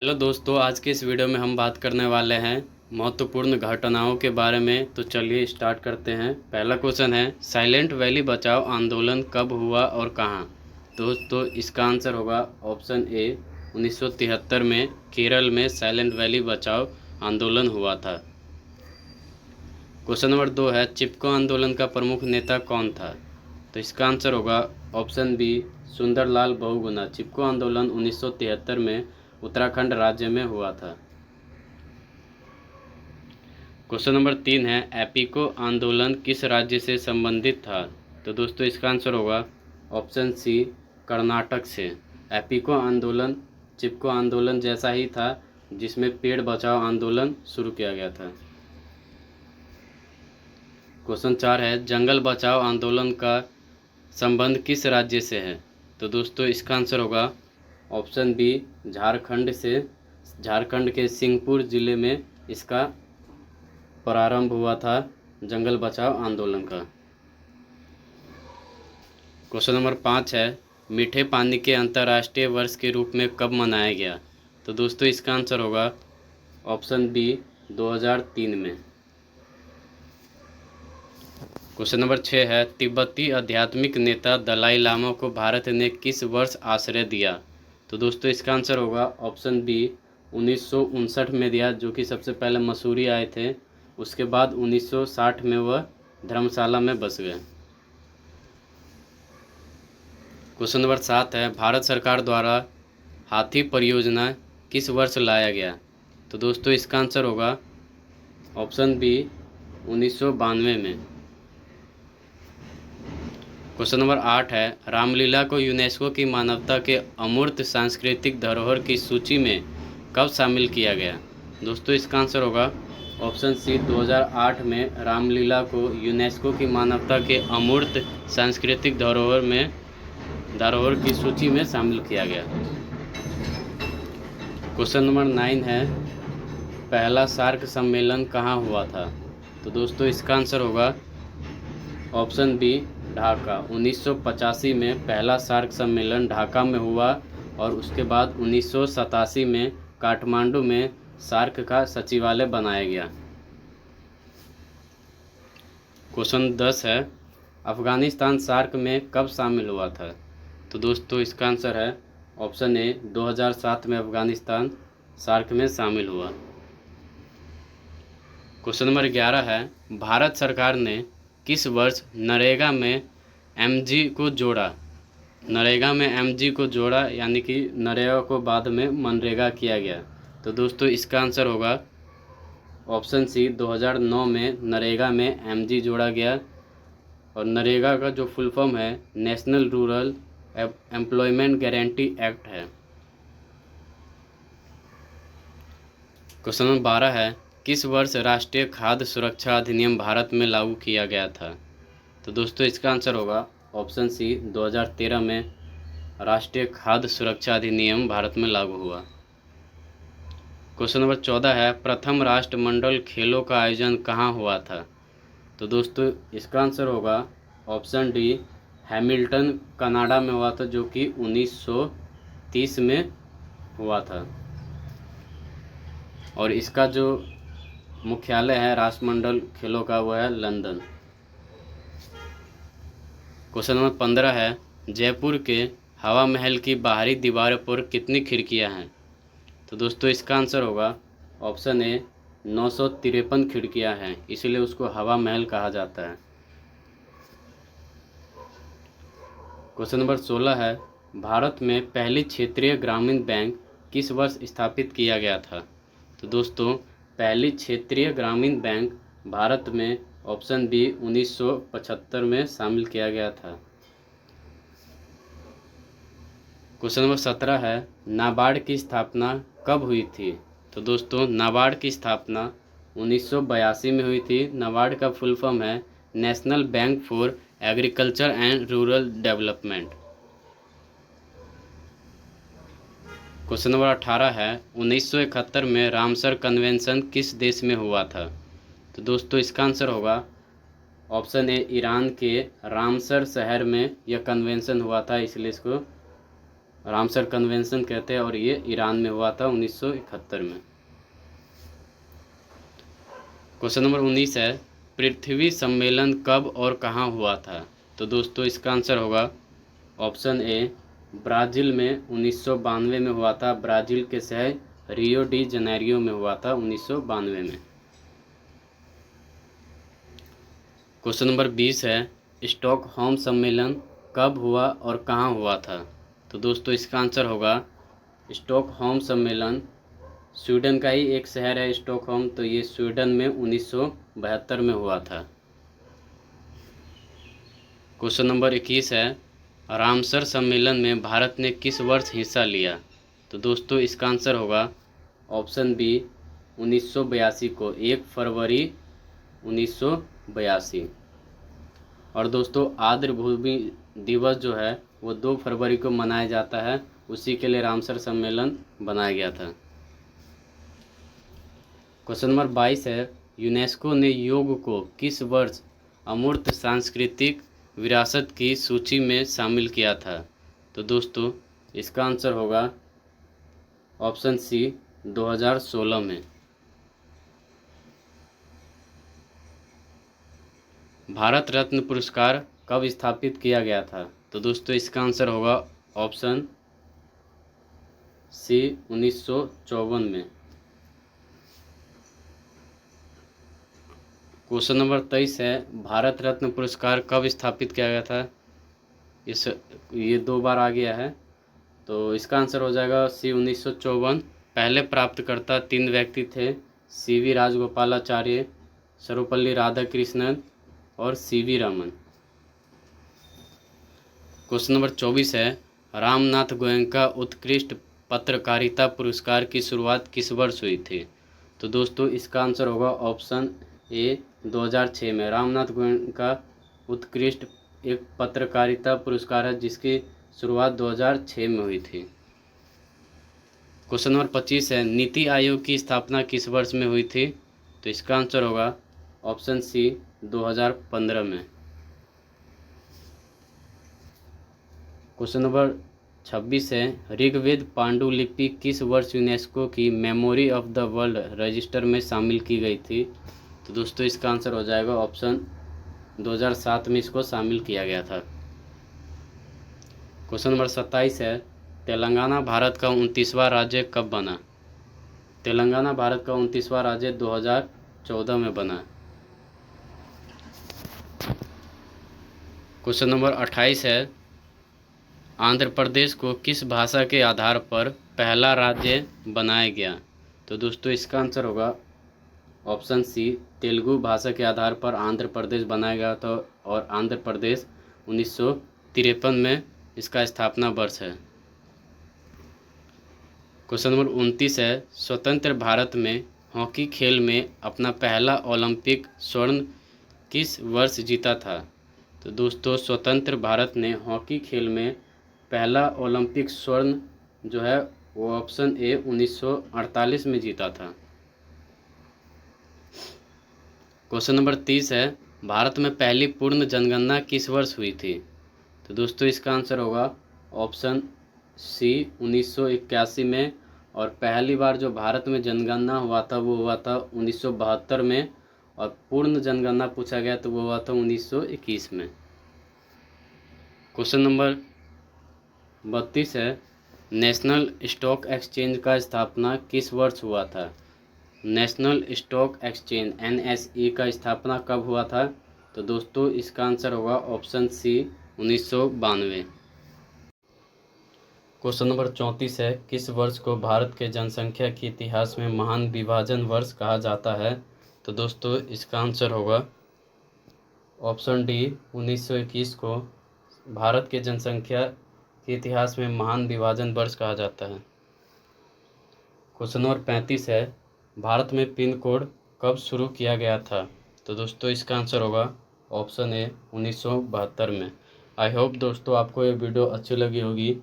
Hello दोस्तों, आज के इस वीडियो में हम बात करने वाले हैं महत्वपूर्ण घटनाओं के बारे में। तो चलिए स्टार्ट करते हैं। पहला क्वेश्चन है, साइलेंट वैली बचाओ आंदोलन कब हुआ और कहाँ? दोस्तों इसका आंसर होगा ऑप्शन ए, 1973 में केरल में साइलेंट वैली बचाओ आंदोलन हुआ था। क्वेश्चन नंबर 2 है, चिपको आंदोलन का प्रमुख नेता कौन था? तो इसका आंसर होगा ऑप्शन बी, सुंदरलाल बहुगुणा। चिपको आंदोलन 1973 में उत्तराखंड राज्य में हुआ था। क्वेश्चन नंबर 3 है, एपिको आंदोलन किस राज्य से संबंधित था? तो दोस्तों इसका आंसर होगा ऑप्शन सी, कर्नाटक से। एपिको आंदोलन चिपको आंदोलन जैसा ही था, जिसमें पेड़ बचाओ आंदोलन शुरू किया गया था। क्वेश्चन 4 है, जंगल बचाओ आंदोलन का संबंध किस राज्य से है? तो दोस्तों इसका आंसर होगा ऑप्शन बी, झारखंड से। झारखंड के सिंहपुर जिले में इसका प्रारंभ हुआ था जंगल बचाओ आंदोलन का। क्वेश्चन नंबर 5 है, मीठे पानी के अंतर्राष्ट्रीय वर्ष के रूप में कब मनाया गया? तो दोस्तों इसका आंसर होगा ऑप्शन बी, 2003 में। क्वेश्चन नंबर 6 है, तिब्बती आध्यात्मिक नेता दलाई लामा को भारत ने किस वर्ष आश्रय दिया? तो दोस्तों इसका आंसर होगा ऑप्शन बी, 1959 में दिया, जो कि सबसे पहले मसूरी आए थे। उसके बाद 1960 में वह धर्मशाला में बस गए। क्वेश्चन नंबर 7 है, भारत सरकार द्वारा हाथी परियोजना किस वर्ष लाया गया? तो दोस्तों इसका आंसर होगा ऑप्शन बी, 1992 में। क्वेश्चन नंबर 8 है, रामलीला को यूनेस्को की मानवता के अमूर्त सांस्कृतिक धरोहर की सूची में कब शामिल किया गया? दोस्तों इसका आंसर होगा ऑप्शन सी, 2008 में रामलीला को यूनेस्को की मानवता के अमूर्त सांस्कृतिक धरोहर की सूची में शामिल किया गया। क्वेश्चन नंबर 9 है, पहला सार्क सम्मेलन कहाँ हुआ था? तो दोस्तों इसका आंसर होगा ऑप्शन बी, ढाका। 1985 में पहला सार्क सम्मेलन ढाका में हुआ और उसके बाद 1987 में काठमांडू में सार्क का सचिवालय बनाया गया। क्वेश्चन 10 है, अफगानिस्तान सार्क में कब शामिल हुआ था? तो दोस्तों इसका आंसर है ऑप्शन ए, 2007 में अफगानिस्तान सार्क में शामिल हुआ। क्वेश्चन नंबर 11 है, भारत सरकार ने किस वर्ष नरेगा में एमजी को जोड़ा? नरेगा में एमजी को जोड़ा, यानी कि नरेगा को बाद में मनरेगा किया गया। तो दोस्तों इसका आंसर होगा ऑप्शन सी, 2009 में नरेगा में एमजी जोड़ा गया। और नरेगा का जो फुल फॉर्म है national rural employment guarantee act है। क्वेश्चन नंबर 12 है, किस वर्ष राष्ट्रीय खाद्य सुरक्षा अधिनियम भारत में लागू किया गया था? तो दोस्तों इसका आंसर होगा ऑप्शन सी, 2013 में राष्ट्रीय खाद्य सुरक्षा अधिनियम भारत में लागू हुआ। क्वेश्चन नंबर 14 है, प्रथम राष्ट्रमंडल खेलों का आयोजन कहाँ हुआ था? तो दोस्तों इसका आंसर होगा ऑप्शन डी, हैमिल्टन कनाडा में हुआ था, जो कि 1930 में हुआ था। और इसका जो मुख्यालय है राष्ट्रमंडल खेलों का, वह है लंदन। क्वेश्चन नंबर 15 है, जयपुर के हवा महल की बाहरी दीवार पर कितनी खिड़कियां हैं? तो दोस्तों इसका आंसर होगा ऑप्शन ए, 953 खिड़कियां हैं, इसलिए उसको हवा महल कहा जाता है। क्वेश्चन नंबर 16 है, भारत में पहली क्षेत्रीय ग्रामीण बैंक किस वर्ष स्थापित किया गया था? तो दोस्तों पहली क्षेत्रीय ग्रामीण बैंक भारत में ऑप्शन बी, 1975 में शामिल किया गया था। क्वेश्चन नंबर 17 है, नाबार्ड की स्थापना कब हुई थी? तो दोस्तों नाबार्ड की स्थापना 1982 में हुई थी। नाबार्ड का फुल फॉर्म है national bank for agriculture and rural development. Question number 18 है, 1971 में रामसर कन्वेंशन किस देश में हुआ था? तो दोस्तों इसका आंसर होगा ऑप्शन ए, ईरान के रामसर शहर में यह कन्वेंशन हुआ था, इसलिए इसको रामसर कन्वेंशन कहते हैं और ये ईरान में हुआ था 1971 में। क्वेश्चन नंबर 19 है, पृथ्वी सम्मेलन कब और कहाँ हुआ था? तो दोस्तों इसका आंसर होगा ऑप्शन ए, ब्राज़ील में 1992 में हुआ था। ब्राज़ील के शहर रियो डी जनेरियो में हुआ था 1992 में। क्वेश्चन नंबर 20 है, स्टॉकहोम सम्मेलन कब हुआ और कहाँ हुआ था? तो दोस्तों इसका आंसर होगा स्टॉकहोम सम्मेलन, स्वीडन का ही एक शहर है स्टॉकहोम, तो ये स्वीडन में 1972 में हुआ था। क्वेश्चन नंबर 21 है, रामसर सम्मेलन में भारत ने किस वर्ष हिस्सा लिया? तो दोस्तों इसका आंसर होगा ऑप्शन बी, 1982 को, 1 फरवरी 1982। और दोस्तों आर्द्र भूमि दिवस जो है वो 2 फरवरी को मनाया जाता है, उसी के लिए रामसर सम्मेलन बनाया गया था। क्वेश्चन नंबर 22 है, यूनेस्को ने योग को किस वर्ष अमूर्त सांस्कृतिक विरासत की सूची में शामिल किया था? तो दोस्तों इसका आंसर होगा ऑप्शन सी, 2016 में। भारत रत्न पुरस्कार कब स्थापित किया गया था? तो दोस्तों इसका आंसर होगा ऑप्शन सी, 1954 में। क्वेश्चन नंबर 23 है, भारत रत्न पुरस्कार कब स्थापित किया गया था? ये 2 बार आ गया है, तो इसका आंसर हो जाएगा सी, 1954। पहले प्राप्तकर्ता 3 व्यक्ति थे, सीवी राजगोपालाचार्य, सर्वपल्ली राधाकृष्णन और सीवी रमन। क्वेश्चन नंबर 24 है, रामनाथ गोयनका उत्कृष्ट पत्रकारिता पुरस्कार की शुरुआत किस वर्ष हुई थी? तो दोस्तों इसका आंसर होगा ऑप्शन ए, 2006 में। रामनाथ गोयनका उत्कृष्ट एक पत्रकारिता पुरस्कार है जिसकी शुरुआत 2006 में हुई थी। क्वेश्चन नंबर 25 है, नीति आयोग की स्थापना किस वर्ष में हुई थी? तो इसका आंसर होगा ऑप्शन सी, 2015 में। क्वेश्चन नंबर 26 है, ऋग्वेद पांडुलिपि किस वर्ष यूनेस्को की memory of the world register में शामिल की गई थी? तो दोस्तों इसका आंसर हो जाएगा ऑप्शन 2007 में इसको शामिल किया गया था। क्वेश्चन नंबर 27 है, तेलंगाना भारत का 29वां राज्य कब बना? तेलंगाना भारत का 29वां राज्य 2014 में बना। क्वेश्चन नंबर 28 है, आंध्र प्रदेश को किस भाषा के आधार पर पहला राज्य बनाया गया? तो दोस्तों इसका आंसर होगा ऑप्शन सी, तेलुगु भाषा के आधार पर आंध्र प्रदेश बनाया गया था और आंध्र प्रदेश 1953 में इसका स्थापना वर्ष है। क्वेश्चन नंबर 29 है, स्वतंत्र भारत में हॉकी खेल में अपना पहला ओलंपिक स्वर्ण किस वर्ष जीता था? तो दोस्तों स्वतंत्र भारत ने हॉकी खेल में पहला ओलंपिक स्वर्ण जो है वो ऑप्शन ए, 1948 में जीता था। क्वेश्चन नंबर 30 है, भारत में पहली पूर्ण जनगणना किस वर्ष हुई थी? तो दोस्तों इसका आंसर होगा ऑप्शन सी, 1981 में। और पहली बार जो भारत में जनगणना हुआ था वो हुआ था 1972 में, और पूर्ण जनगणना पूछा गया तो वो हुआ था 1921 में। क्वेश्चन नंबर 32 है, नेशनल स्टॉक एक्सचेंज का स्थापना किस वर्ष हुआ था? नेशनल स्टॉक एक्सचेंज NSE का स्थापना कब हुआ था? तो दोस्तों इसका आंसर होगा ऑप्शन सी, 1992। क्वेश्चन नंबर 34 है, किस वर्ष को भारत के जनसंख्या के इतिहास में महान विभाजन वर्ष कहा जाता है? तो दोस्तों इसका आंसर होगा ऑप्शन डी, 1921 को भारत के जनसंख्या के इतिहास में महान विभाजन वर्ष कहा जाता है। क्वेश्चन नंबर 35 है, भारत में पिन कोड कब शुरू किया गया था? तो दोस्तों इसका आंसर होगा ऑप्शन ए, 1972 में। आई होप दोस्तों आपको ये वीडियो अच्छी लगी होगी।